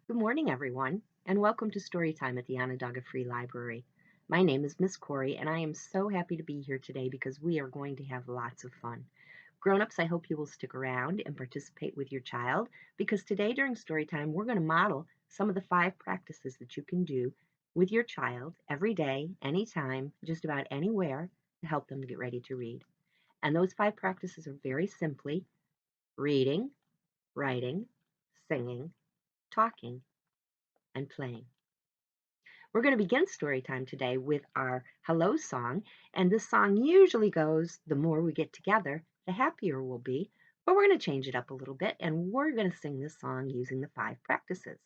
Good morning, everyone, and welcome to Storytime at the Onondaga Free Library. My name is Miss Kori, and I am so happy to be here today because we are going to have lots of fun. Grown-ups, I hope you will stick around and participate with your child because today during Storytime, we're going to model some of the 5 practices that you can do with your child every day, anytime, just about anywhere to help them get ready to read. And those 5 practices are very simply reading, writing, singing, talking, and playing. We're going to begin story time today with our hello song, and this song usually goes, the more we get together, the happier we'll be, but we're going to change it up a little bit, and we're going to sing this song using the 5 practices.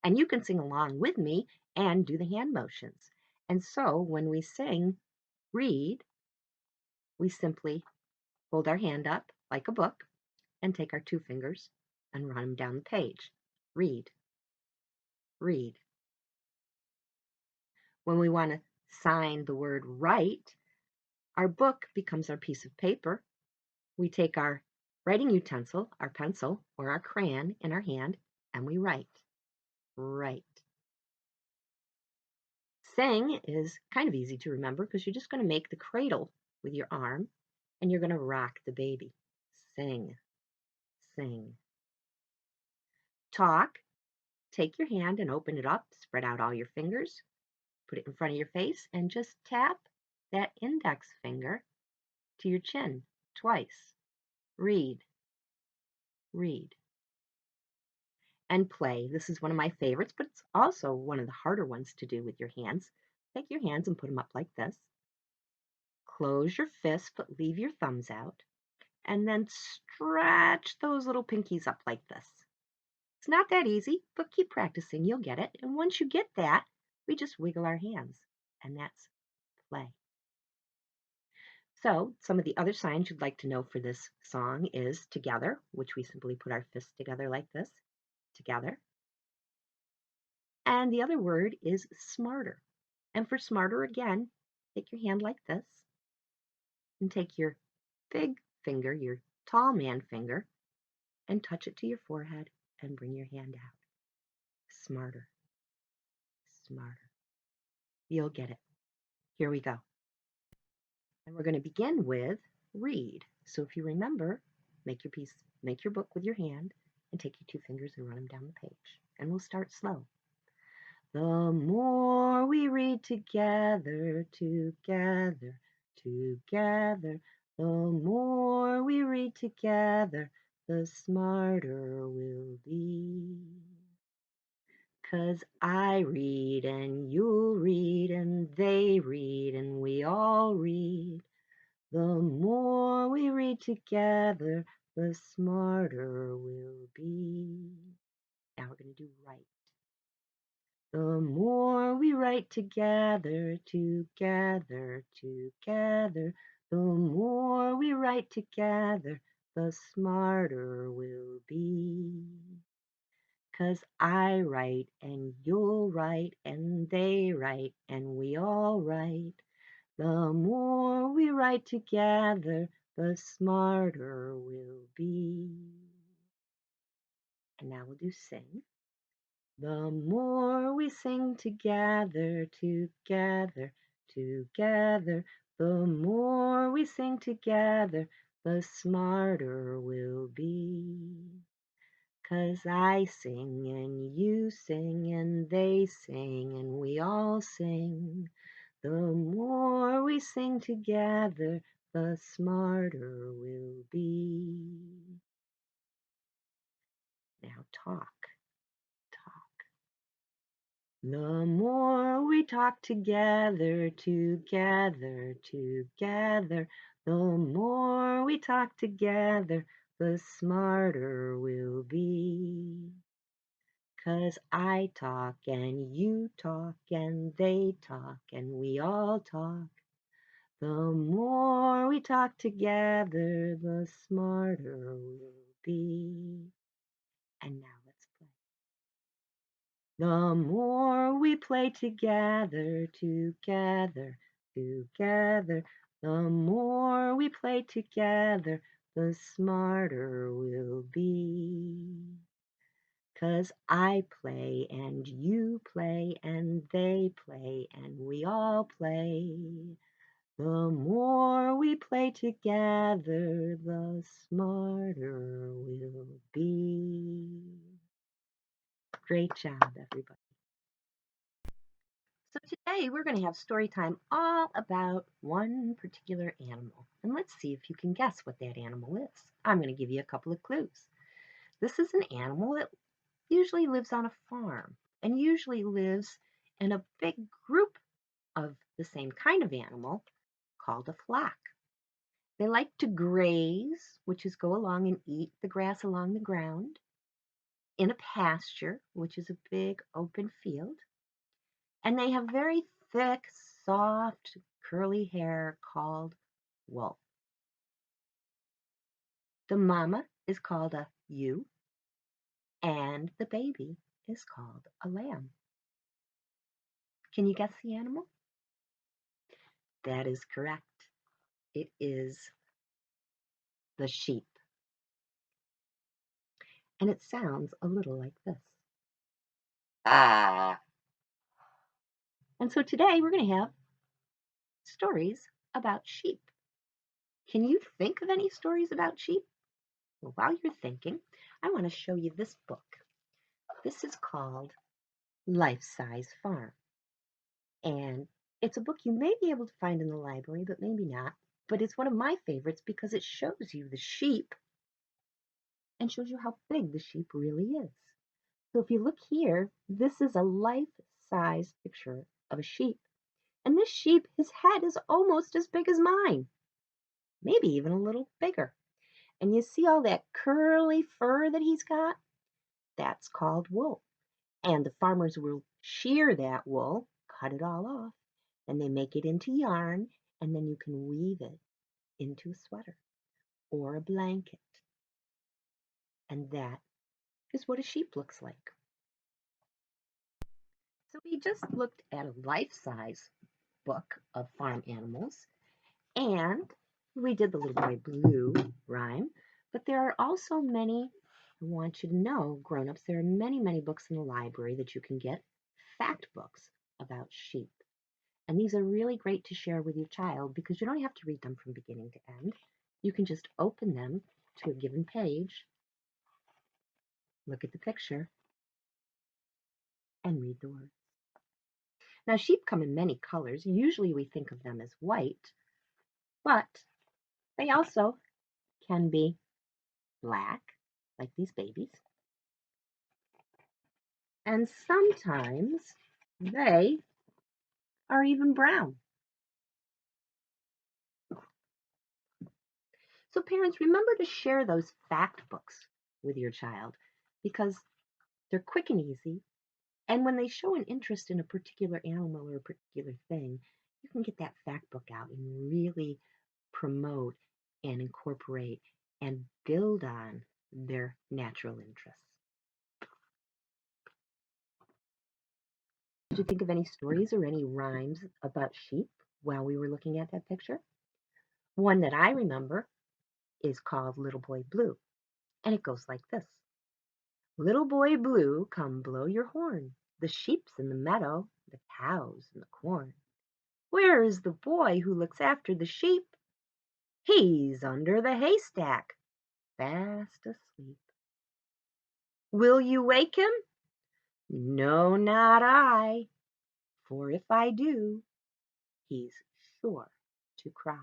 And you can sing along with me and do the hand motions. And so when we sing read, we simply hold our hand up like a book and take our 2 fingers and run them down the page. Read, read. When we want to sign the word write, our book becomes our piece of paper. We take our writing utensil, our pencil, or our crayon in our hand, and we write. Write. Sing is kind of easy to remember because you're just going to make the cradle with your arm and you're going to rock the baby. Sing, sing. Talk. Take your hand and open it up, spread out all your fingers, put it in front of your face, and just tap that index finger to your chin twice. Read, read. And play. This is one of my favorites, but it's also one of the harder ones to do with your hands. Take your hands and put them up like this. Close your fists, but leave your thumbs out. And then stretch those little pinkies up like this. It's not that easy, but keep practicing. You'll get it. And once you get that, we just wiggle our hands. And that's play. So some of the other signs you'd like to know for this song is together, which we simply put our fists together like this. Together. And the other word is smarter. And for smarter, again, take your hand like this and take your big finger, your tall man finger, and touch it to your forehead and bring your hand out. Smarter, smarter. You'll get it. Here we go. And we're going to begin with read. So if you remember, make your book with your hand and take your 2 fingers and run them down the page. And we'll start slow. The more we read together, together, together, the more we read together, the smarter we'll be. 'Cause I read and you'll read and they read and we all read. The more we read together, the smarter we'll be. Now we're going to do right. The more we write together, together, together, the more we write together, the smarter we'll be. 'Cause I write and you'll write and they write and we all write. The more we write together, the smarter we'll be. And now we'll do sing. The more we sing together, together, together, the more we sing together, the smarter we'll be. 'Cause I sing and you sing and they sing and we all sing. The more we sing together, the smarter we'll be. Now talk. The more we talk together, together, together, the more we talk together, the smarter we'll be. 'Cause I talk and you talk and they talk and we all talk. The more we talk together, the smarter we'll be. And now let's play. The more we play together, together, together, the more we play together, the smarter we'll be. 'Cause I play and you play and they play and we all play. The more we play together, the smarter we'll be. Great job, everybody. So today we're going to have story time all about one particular animal. And let's see if you can guess what that animal is. I'm going to give you a couple of clues. This is an animal that usually lives on a farm and usually lives in a big group of the same kind of animal called a flock. They like to graze, which is go along and eat the grass along the ground, in a pasture, which is a big open field. And they have very thick, soft, curly hair called wool. The mama is called a ewe, and the baby is called a lamb. Can you guess the animal? That is correct. It is the sheep. And it sounds a little like this. Ah. And so today we're going to have stories about sheep. Can you think of any stories about sheep? Well, while you're thinking, I want to show you this book. This is called Life Size Farm. And it's a book you may be able to find in the library, but maybe not. But it's one of my favorites because it shows you the sheep and shows you how big the sheep really is. So if you look here, this is a life-size picture of a sheep. And this sheep, his head is almost as big as mine, maybe even a little bigger. And you see all that curly fur that he's got? That's called wool. And the farmers will shear that wool, cut it all off, and they make it into yarn, and then you can weave it into a sweater or a blanket. And that is what a sheep looks like. So we just looked at a life-size book of farm animals, and we did the Little Boy Blue rhyme, but there are also many, I want you to know, grown-ups, there are many, many books in the library that you can get, fact books about sheep. And these are really great to share with your child because you don't have to read them from beginning to end. You can just open them to a given page, look at the picture, and read the words. Now, sheep come in many colors. Usually we think of them as white, but they also can be black, like these babies, and sometimes they are even brown. So parents, remember to share those fact books with your child because they're quick and easy. And when they show an interest in a particular animal or a particular thing, you can get that fact book out and really promote and incorporate and build on their natural interests. Did you think of any stories or any rhymes about sheep while we were looking at that picture? One that I remember is called Little Boy Blue, and it goes like this. Little boy blue, come blow your horn. The sheep's in the meadow, the cow's in the corn. Where is the boy who looks after the sheep? He's under the haystack, fast asleep. Will you wake him? No, not I, for if I do, he's sure to cry.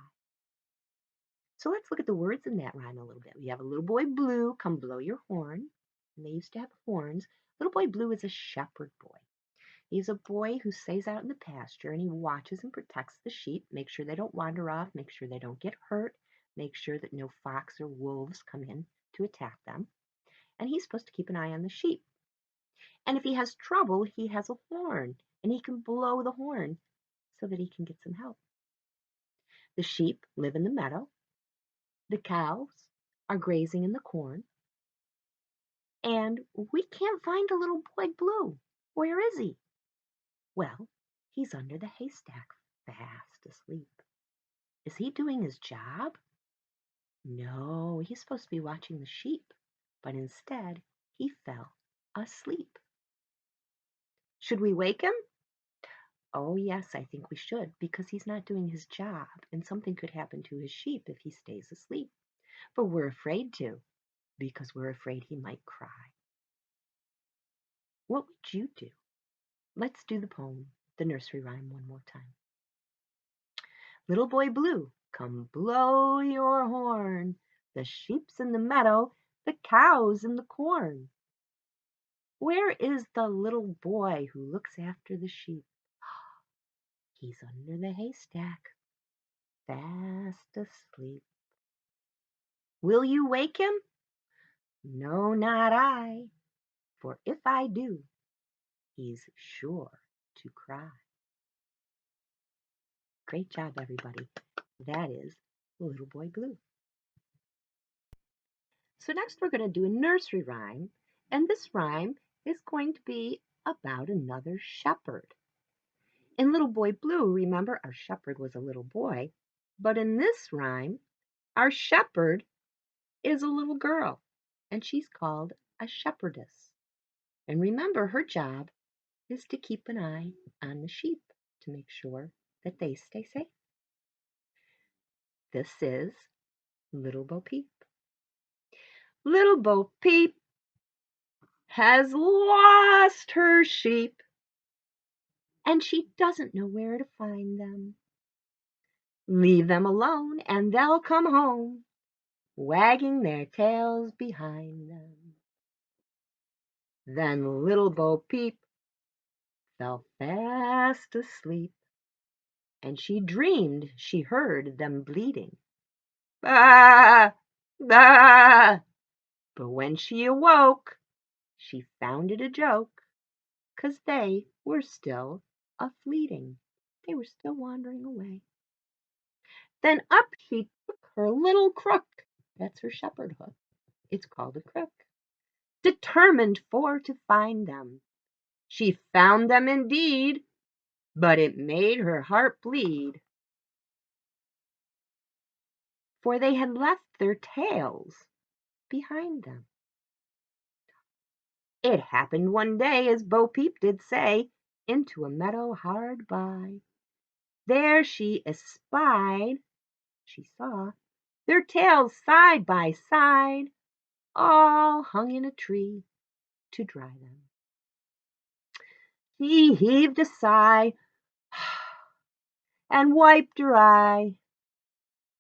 So let's look at the words in that rhyme a little bit. We have a little boy blue, come blow your horn. And they used to have horns. Little boy blue is a shepherd boy. He's a boy who stays out in the pasture and he watches and protects the sheep, make sure they don't wander off, make sure they don't get hurt, make sure that no fox or wolves come in to attack them. And he's supposed to keep an eye on the sheep. And if he has trouble, he has a horn and he can blow the horn so that he can get some help. The sheep live in the meadow. The cows are grazing in the corn. And we can't find a little boy blue. Where is he? Well, he's under the haystack, fast asleep. Is he doing his job? No, he's supposed to be watching the sheep, but instead he fell asleep. Should we wake him? Oh, yes, I think we should, because he's not doing his job, and something could happen to his sheep if he stays asleep. But we're afraid to, because we're afraid he might cry. What would you do? Let's do the poem, the nursery rhyme, one more time. Little boy blue, come blow your horn. The sheep's in the meadow, the cow's in the corn. Where is the little boy who looks after the sheep? He's under the haystack, fast asleep. Will you wake him? No, not I, for if I do, he's sure to cry. Great job, everybody. That is Little Boy Blue. So next we're going to do a nursery rhyme, and this rhyme is going to be about another shepherd. In Little Boy Blue, remember, our shepherd was a little boy, but in this rhyme, our shepherd is a little girl, and she's called a shepherdess. And remember, her job is to keep an eye on the sheep to make sure that they stay safe. This is Little Bo Peep. Little Bo Peep has lost her sheep, and she doesn't know where to find them. Leave them alone, and they'll come home, wagging their tails behind them. Then Little Bo Peep fell fast asleep, and she dreamed she heard them bleating. Bah! Bah! But when she awoke, she found it a joke, 'cause they were still a-fleeting. They were still wandering away. Then up she took her little crook. That's her shepherd hook. It's called a crook. Determined for to find them. She found them indeed, but it made her heart bleed. For they had left their tails behind them. It happened one day, as Bo Peep did say, into a meadow hard by. There she espied, she saw, their tails side by side, all hung in a tree to dry them. She heaved a sigh and wiped her eye,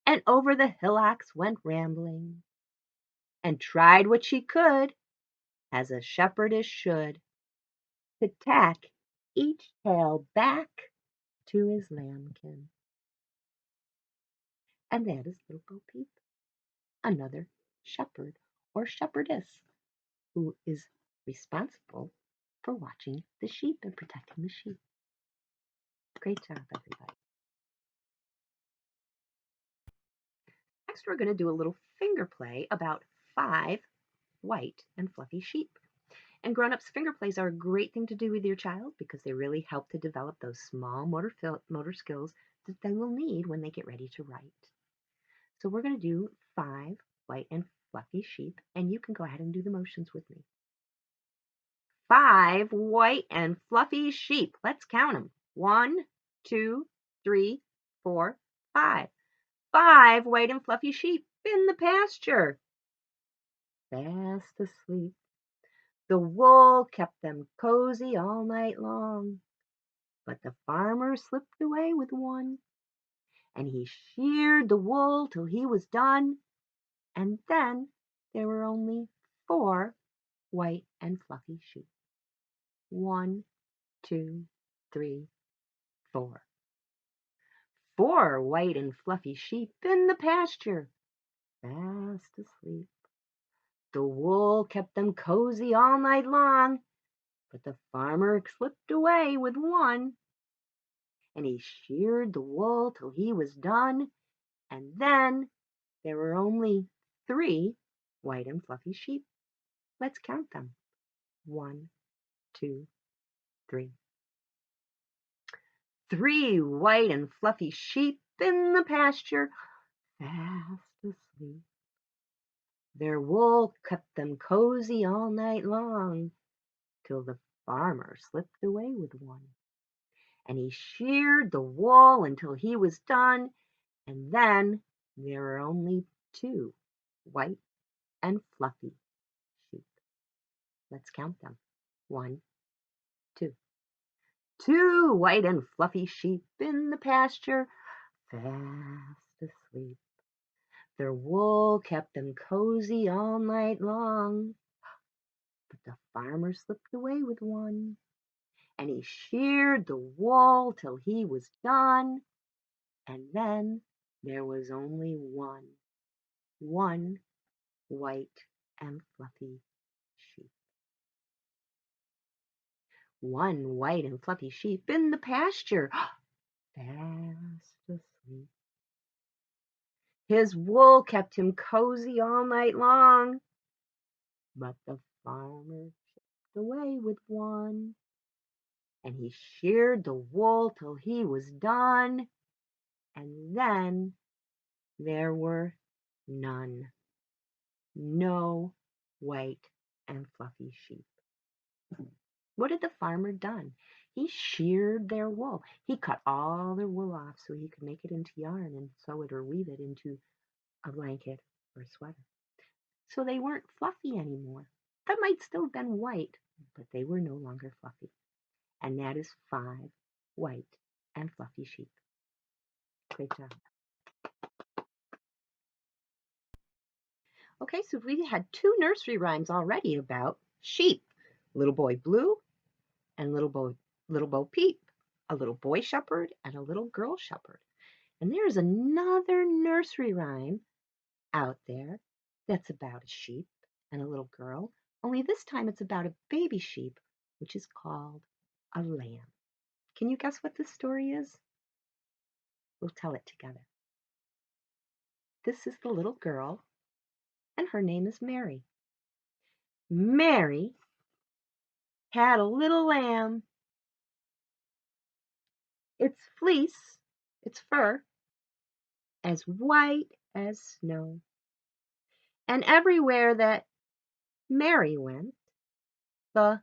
and over the hillocks went rambling, and tried what she could, as a shepherdess should, to tack each tail back to his lambkin. And that is Little Bo Peep, another shepherd or shepherdess who is responsible for watching the sheep and protecting the sheep. Great job, everybody. Next, we're going to do a little finger play about 5 white and fluffy sheep. And grown-ups, finger plays are a great thing to do with your child because they really help to develop those small motor skills that they will need when they get ready to write. So we're going to do 5 white and fluffy sheep, and you can go ahead and do the motions with me. 5 white and fluffy sheep. Let's count them. 1, 2, 3, 4, 5. 5 white and fluffy sheep in the pasture, fast asleep. The wool kept them cozy all night long, but the farmer slipped away with one, and he sheared the wool till he was done, and then there were only 4 white and fluffy sheep. 1, 2, 3, 4. 4 white and fluffy sheep in the pasture, fast asleep. The wool kept them cozy all night long, but the farmer slipped away with one, and he sheared the wool till he was done, and then there were only 3 white and fluffy sheep. Let's count them. 1, 2, 3. 3 white and fluffy sheep in the pasture, fast asleep. Their wool kept them cozy all night long, till the farmer slipped away with one. And he sheared the wool until he was done, and then there were only two, white and fluffy sheep. Let's count them. 1, 2. 2 white and fluffy sheep in the pasture, fast asleep. Their wool kept them cozy all night long. But the farmer slipped away with one, and he sheared the wool till he was done, and then there was only one white and fluffy sheep. 1 white and fluffy sheep in the pasture, fast asleep. His wool kept him cozy all night long, but the farmer slipped away with one, and he sheared the wool till he was done, and then there were none. No white and fluffy sheep. What had the farmer done? He sheared their wool. He cut all their wool off so he could make it into yarn and sew it or weave it into a blanket or a sweater. So they weren't fluffy anymore. They might still have been white, but they were no longer fluffy. And that is 5 white and fluffy sheep. Great job. Okay, so we had 2 nursery rhymes already about sheep. Little Boy Blue and Little Bo Peep. A little boy shepherd and a little girl shepherd. And there's another nursery rhyme out there that's about a sheep and a little girl, only this time it's about a baby sheep, which is called a lamb. Can you guess what this story is? We'll tell it together. This is the little girl, and her name is Mary. Mary had a little lamb. Its fleece, its fur, as white as snow. And everywhere that Mary went, the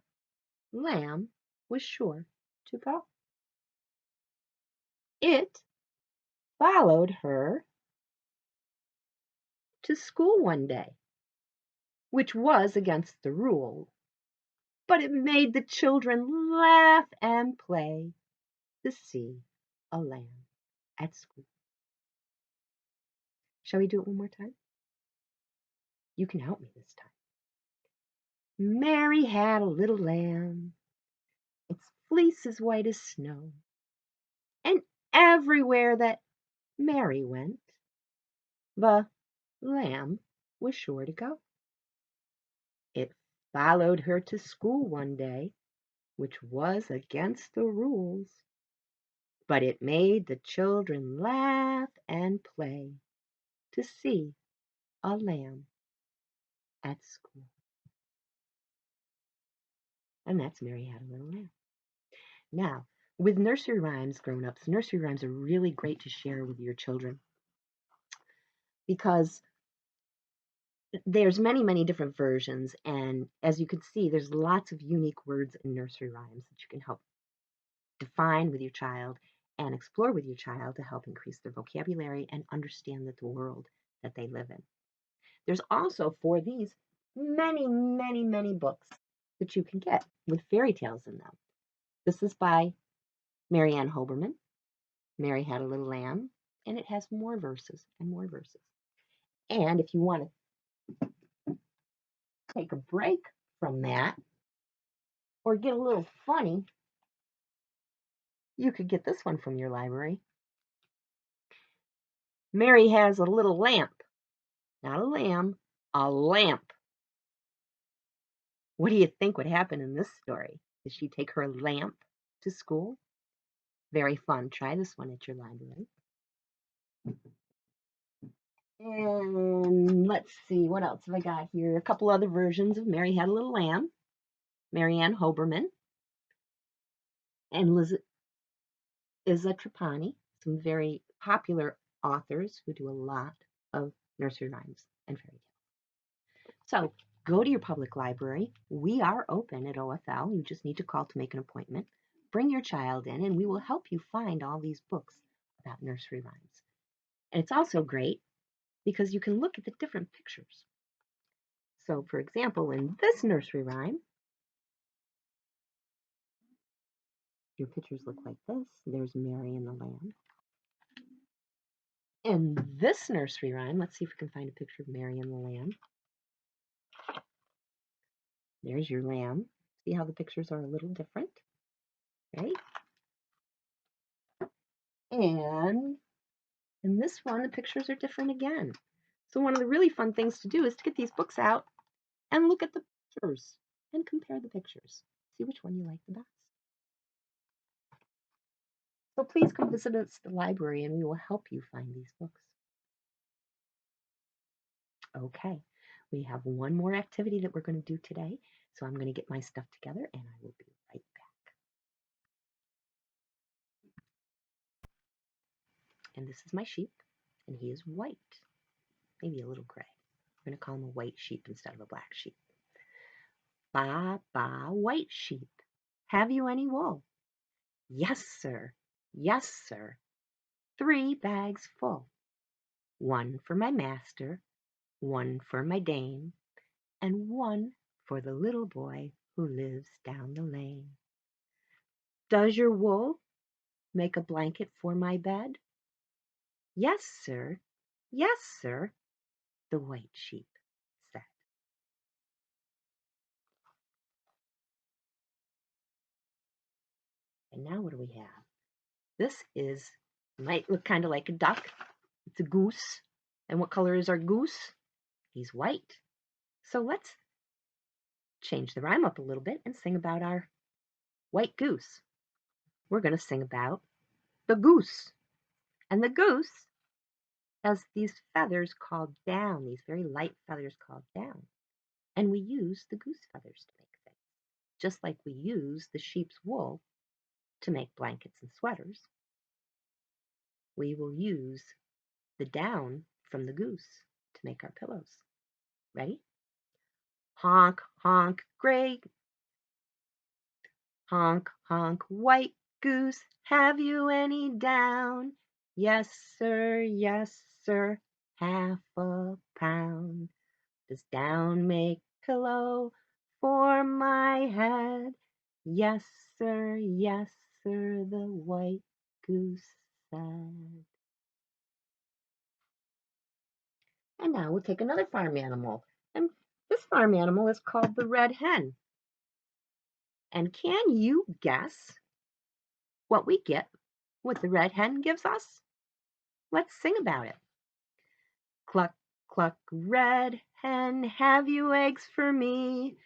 lamb was sure to go. It followed her to school one day, which was against the rule, but it made the children laugh and play to see a lamb at school. Shall we do it one more time? You can help me this time. Mary had a little lamb, its fleece as white as snow, and everywhere that Mary went, the lamb was sure to go. It followed her to school one day, which was against the rules, but it made the children laugh and play to see a lamb at school. And that's Mary Had a Little Lamb. Now, with nursery rhymes, grown-ups, nursery rhymes are really great to share with your children because there's many different versions, and as you can see, there's lots of unique words in nursery rhymes that you can help define with your child and explore with your child to help increase their vocabulary and understand the world that they live in. There's also, for these, many books that you can get with fairy tales in them. This is by Mary Ann Hoberman. Mary Had a Little Lamb, and it has more verses and more verses. And if you want to take a break from that or get a little funny, you could get this one from your library. Mary Has a Little Lamp. Not a lamb, a lamp. What do you think would happen in this story? Did she take her lamp to school? Very fun. Try this one at your library. And let's see, what else have I got here? A couple other versions of Mary Had a Little Lamb. Mary Ann Hoberman and Liza Trapani, some very popular authors who do a lot of nursery rhymes and fairy tales. So Go to your public library. We are open at OFL. You just need to call to make an appointment. Bring your child in, and we will help you find all these books about nursery rhymes. And it's also great because you can look at the different pictures. So, for example, in this nursery rhyme, your pictures look like this. There's Mary and the Lamb. In this nursery rhyme, let's see if we can find a picture of Mary and the Lamb. There's your lamb. See how the pictures are a little different, right? And in this one, the pictures are different again. So one of the really fun things to do is to get these books out and look at the pictures and compare the pictures. See which one you like the best. So please come visit us at the library and we will help you find these books. Okay, we have one more activity that we're going to do today. So I'm going to get my stuff together and I will be right back. And this is my sheep, and he is white, maybe a little gray. I'm going to call him a white sheep instead of a black sheep. Ba, ba, white sheep, have you any wool? Yes, sir. Yes, sir. 3 bags full. 1 for my master, 1 for my dame, and 1 for the little boy who lives down the lane. Does your wool make a blanket for my bed? Yes, sir. Yes, sir, the white sheep said. And now what do we have? This might look kind of like a duck. It's a goose. And what color is our goose? He's white. So let's change the rhyme up a little bit and sing about our white goose. We're going to sing about the goose. And the goose has these feathers called down, these very light feathers called down. And we use the goose feathers to make things. Just like we use the sheep's wool to make blankets and sweaters, we will use the down from the goose to make our pillows. Ready? Honk, honk, gray. Honk, honk, white goose, have you any down? Yes, sir, half a pound. Does down make pillow for my head? Yes, sir, the white goose said. And now we'll take another farm animal. And this farm animal is called the red hen. And can you guess what we get, what the red hen gives us? Let's sing about it. Cluck, cluck, red hen, have you eggs for me?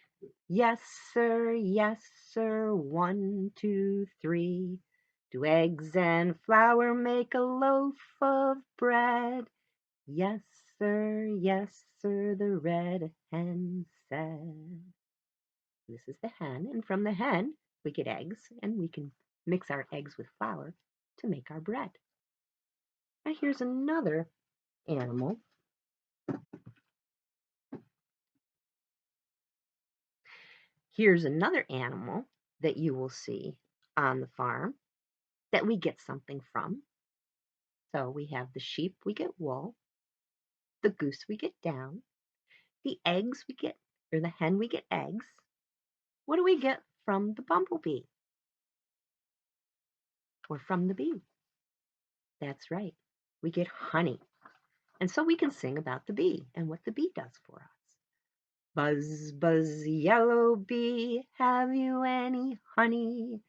Yes, sir, 1, 2, 3. Do eggs and flour make a loaf of bread? Yes, sir, the red hen said. This is the hen, and from the hen we get eggs, and we can mix our eggs with flour to make our bread. Now here's another animal. Here's another animal that you will see on the farm that we get something from. So we have the sheep, we get wool. The goose, we get down. The eggs we get, or the hen, we get eggs. What do we get from the bumblebee? Or from the bee? That's right. We get honey. And so we can sing about the bee and what the bee does for us. Buzz, buzz, yellow bee, have you any honey?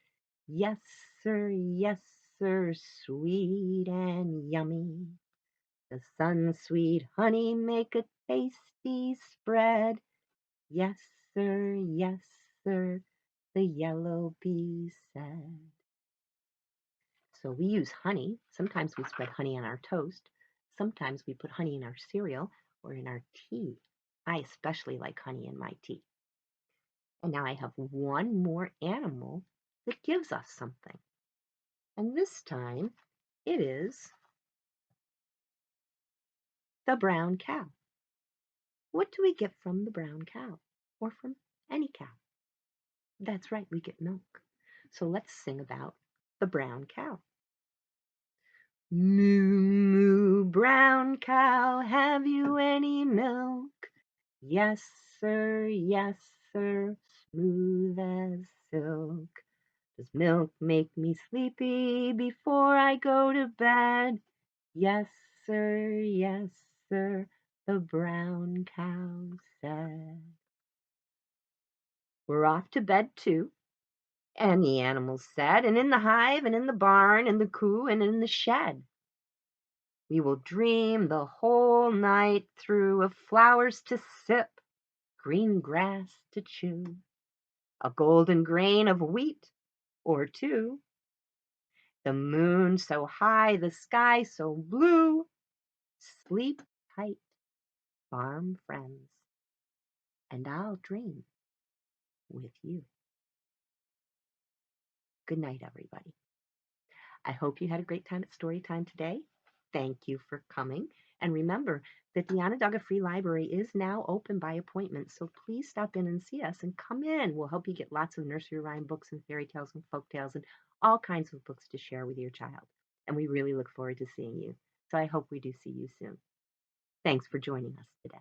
Yes, sir, sweet and yummy. The sun sweet honey make a tasty spread. Yes, sir, the yellow bee said. So we use honey. Sometimes we spread honey on our toast. Sometimes we put honey in our cereal or in our tea. I especially like honey in my tea. And now I have one more animal that gives us something. And this time it is the brown cow. What do we get from the brown cow? Or from any cow? That's right, we get milk. So let's sing about the brown cow. Moo, moo, brown cow, have you any milk? Yes, sir, smooth as silk. Does milk make me sleepy before I go to bed? Yes, sir, the brown cow said. We're off to bed too, and the animals said, and in the hive, and in the barn, and the coo, and in the shed. We will dream the whole night through of flowers to sip, green grass to chew, a golden grain of wheat or two, the moon so high, the sky so blue. Sleep tight, farm friends, and I'll dream with you. Good night, everybody. I hope you had a great time at Storytime today. Thank you for coming. And remember that the Onondaga Free Library is now open by appointment, so please stop in and see us and come in. We'll help you get lots of nursery rhyme books and fairy tales and folk tales and all kinds of books to share with your child. And we really look forward to seeing you. So I hope we do see you soon. Thanks for joining us today.